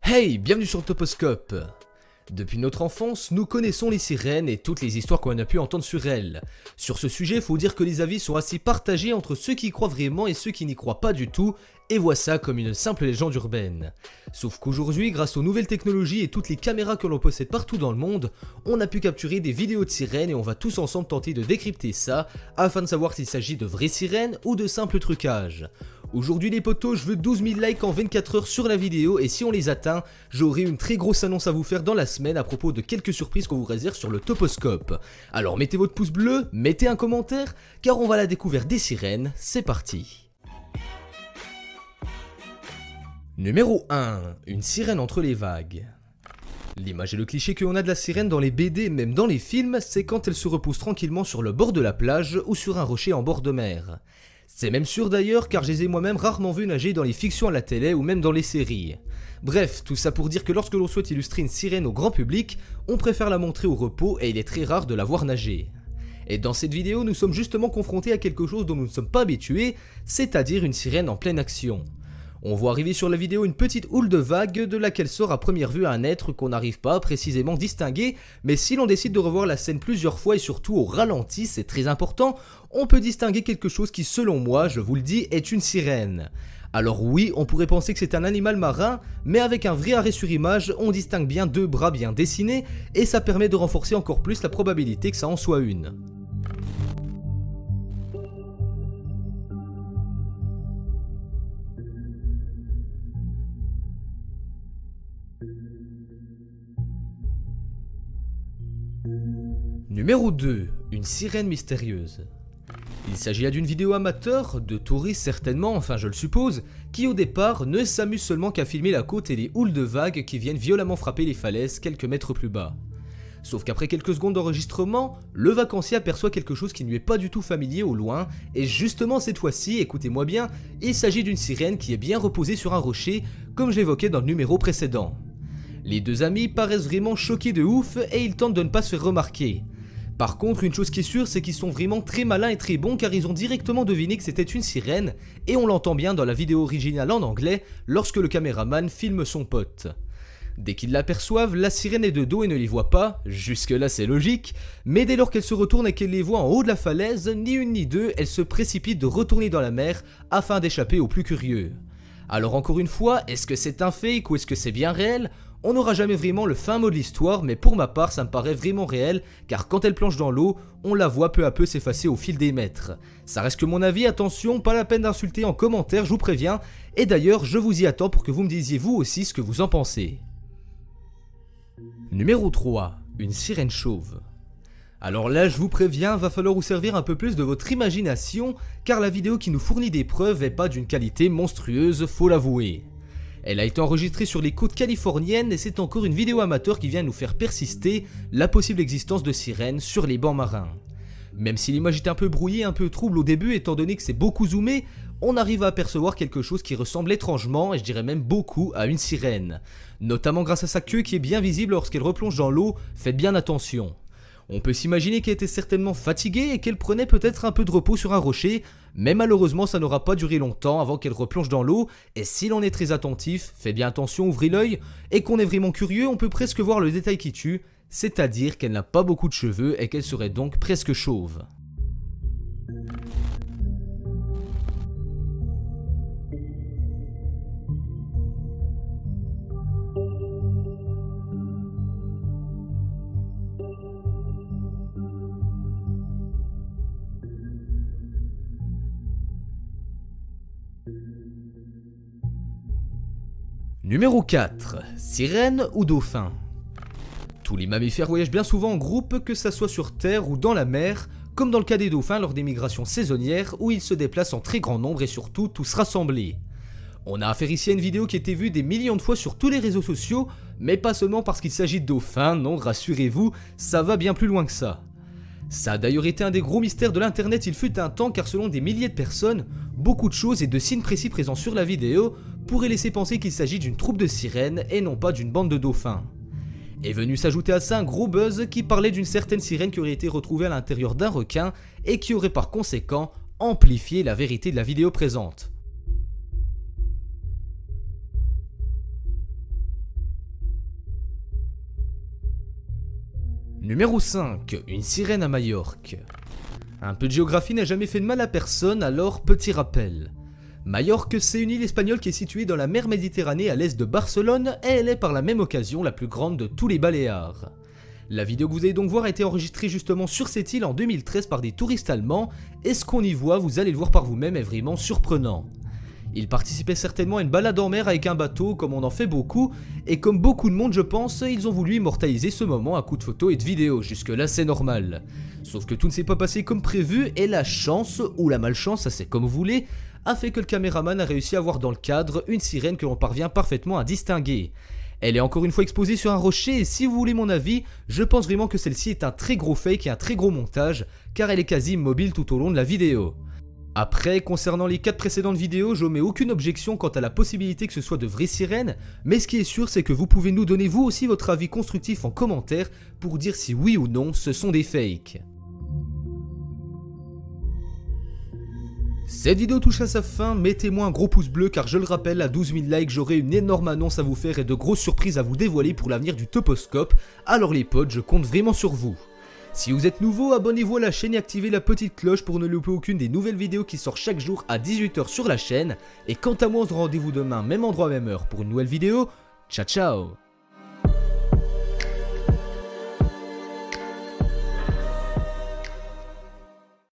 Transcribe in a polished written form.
Hey, bienvenue sur Toposcope. Depuis notre enfance, nous connaissons les sirènes et toutes les histoires qu'on a pu entendre sur elles. Sur ce sujet, faut dire que les avis sont assez partagés entre ceux qui y croient vraiment et ceux qui n'y croient pas du tout, et voient ça comme une simple légende urbaine. Sauf qu'aujourd'hui, grâce aux nouvelles technologies et toutes les caméras que l'on possède partout dans le monde, on a pu capturer des vidéos de sirènes et on va tous ensemble tenter de décrypter ça, afin de savoir s'il s'agit de vraies sirènes ou de simples trucages. Aujourd'hui les potos, je veux 12 000 likes en 24 heures sur la vidéo et si on les atteint, j'aurai une très grosse annonce à vous faire dans la semaine à propos de quelques surprises qu'on vous réserve sur le Toposcope. Alors mettez votre pouce bleu, mettez un commentaire, car on va à la découverte des sirènes, c'est parti. Numéro 1. Une sirène entre les vagues. L'image et le cliché qu'on a de la sirène dans les BD, même dans les films, c'est quand elle se repose tranquillement sur le bord de la plage ou sur un rocher en bord de mer. C'est même sûr d'ailleurs car je les ai moi-même rarement vus nager dans les fictions à la télé ou même dans les séries. Bref, tout ça pour dire que lorsque l'on souhaite illustrer une sirène au grand public, on préfère la montrer au repos et il est très rare de la voir nager. Et dans cette vidéo, nous sommes justement confrontés à quelque chose dont nous ne sommes pas habitués, c'est-à-dire une sirène en pleine action. On voit arriver sur la vidéo une petite houle de vagues de laquelle sort à première vue un être qu'on n'arrive pas à précisément distinguer, mais si l'on décide de revoir la scène plusieurs fois et surtout au ralenti, c'est très important, on peut distinguer quelque chose qui selon moi, je vous le dis, est une sirène. Alors oui, on pourrait penser que c'est un animal marin, mais avec un vrai arrêt sur image, on distingue bien deux bras bien dessinés, et ça permet de renforcer encore plus la probabilité que ça en soit une. Numéro 2. Une sirène mystérieuse. Il s'agit là d'une vidéo amateur, de touristes certainement, enfin je le suppose, qui au départ ne s'amusent seulement qu'à filmer la côte et les houles de vagues qui viennent violemment frapper les falaises quelques mètres plus bas. Sauf qu'après quelques secondes d'enregistrement, le vacancier aperçoit quelque chose qui ne lui est pas du tout familier au loin, et justement cette fois-ci, écoutez-moi bien, il s'agit d'une sirène qui est bien reposée sur un rocher, comme je l'évoquais dans le numéro précédent. Les deux amis paraissent vraiment choqués de ouf et ils tentent de ne pas se faire remarquer. Par contre, une chose qui est sûre, c'est qu'ils sont vraiment très malins et très bons car ils ont directement deviné que c'était une sirène et on l'entend bien dans la vidéo originale en anglais lorsque le caméraman filme son pote. Dès qu'ils l'aperçoivent, la sirène est de dos et ne les voit pas, jusque là c'est logique, mais dès lors qu'elle se retourne et qu'elle les voit en haut de la falaise, ni une ni deux, elle se précipite de retourner dans la mer afin d'échapper aux plus curieux. Alors encore une fois, est-ce que c'est un fake ou est-ce que c'est bien réel ? On n'aura jamais vraiment le fin mot de l'histoire, mais pour ma part ça me paraît vraiment réel, car quand elle plonge dans l'eau, on la voit peu à peu s'effacer au fil des mètres. Ça reste que mon avis, attention, pas la peine d'insulter en commentaire, je vous préviens, et d'ailleurs je vous y attends pour que vous me disiez vous aussi ce que vous en pensez. Numéro 3. Une sirène chauve. Alors là, je vous préviens, va falloir vous servir un peu plus de votre imagination, car la vidéo qui nous fournit des preuves est pas d'une qualité monstrueuse, faut l'avouer. Elle a été enregistrée sur les côtes californiennes et c'est encore une vidéo amateur qui vient nous faire persister la possible existence de sirènes sur les bancs marins. Même si l'image est un peu brouillée, un peu trouble au début étant donné que c'est beaucoup zoomé, on arrive à apercevoir quelque chose qui ressemble étrangement, et je dirais même beaucoup, à une sirène. Notamment grâce à sa queue qui est bien visible lorsqu'elle replonge dans l'eau, faites bien attention. On peut s'imaginer qu'elle était certainement fatiguée et qu'elle prenait peut-être un peu de repos sur un rocher, mais malheureusement ça n'aura pas duré longtemps avant qu'elle replonge dans l'eau, et si l'on est très attentif, faites bien attention, ouvrez l'œil, et qu'on est vraiment curieux, on peut presque voir le détail qui tue, c'est-à-dire qu'elle n'a pas beaucoup de cheveux et qu'elle serait donc presque chauve. Numéro 4. Sirène ou dauphin. Tous les mammifères voyagent bien souvent en groupe, que ça soit sur terre ou dans la mer, comme dans le cas des dauphins lors des migrations saisonnières où ils se déplacent en très grand nombre et surtout tous rassemblés. On a affaire ici à une vidéo qui a été vue des millions de fois sur tous les réseaux sociaux, mais pas seulement parce qu'il s'agit de dauphins, non, rassurez-vous, ça va bien plus loin que ça. Ça a d'ailleurs été un des gros mystères de l'internet il fut un temps car selon des milliers de personnes, beaucoup de choses et de signes précis présents sur la vidéo pourraient laisser penser qu'il s'agit d'une troupe de sirènes et non pas d'une bande de dauphins. Est venu s'ajouter à ça un gros buzz qui parlait d'une certaine sirène qui aurait été retrouvée à l'intérieur d'un requin et qui aurait par conséquent amplifié la vérité de la vidéo présente. Numéro 5, une sirène à Majorque. Un peu de géographie n'a jamais fait de mal à personne, alors petit rappel. Majorque, c'est une île espagnole qui est située dans la mer Méditerranée à l'est de Barcelone et elle est par la même occasion la plus grande de tous les Baléares. La vidéo que vous allez donc voir a été enregistrée justement sur cette île en 2013 par des touristes allemands et ce qu'on y voit, vous allez le voir par vous-même, est vraiment surprenant. Ils participaient certainement à une balade en mer avec un bateau comme on en fait beaucoup et comme beaucoup de monde je pense, ils ont voulu immortaliser ce moment à coups de photos et de vidéos, jusque là c'est normal. Sauf que tout ne s'est pas passé comme prévu et la chance, ou la malchance, ça c'est comme vous voulez, a fait que le caméraman a réussi à voir dans le cadre une sirène que l'on parvient parfaitement à distinguer. Elle est encore une fois exposée sur un rocher et si vous voulez mon avis, je pense vraiment que celle-ci est un très gros fake et un très gros montage car elle est quasi immobile tout au long de la vidéo. Après, concernant les 4 précédentes vidéos, j'omets aucune objection quant à la possibilité que ce soit de vraies sirènes, mais ce qui est sûr c'est que vous pouvez nous donner vous aussi votre avis constructif en commentaire pour dire si oui ou non ce sont des fakes. Cette vidéo touche à sa fin, mettez-moi un gros pouce bleu car je le rappelle, à 12 000 likes j'aurai une énorme annonce à vous faire et de grosses surprises à vous dévoiler pour l'avenir du Toposcope, alors les potes je compte vraiment sur vous. Si vous êtes nouveau, abonnez-vous à la chaîne et activez la petite cloche pour ne louper aucune des nouvelles vidéos qui sortent chaque jour à 18 h sur la chaîne, et quant à moi on se rend rendez-vous demain, même endroit, même heure pour une nouvelle vidéo, ciao ciao.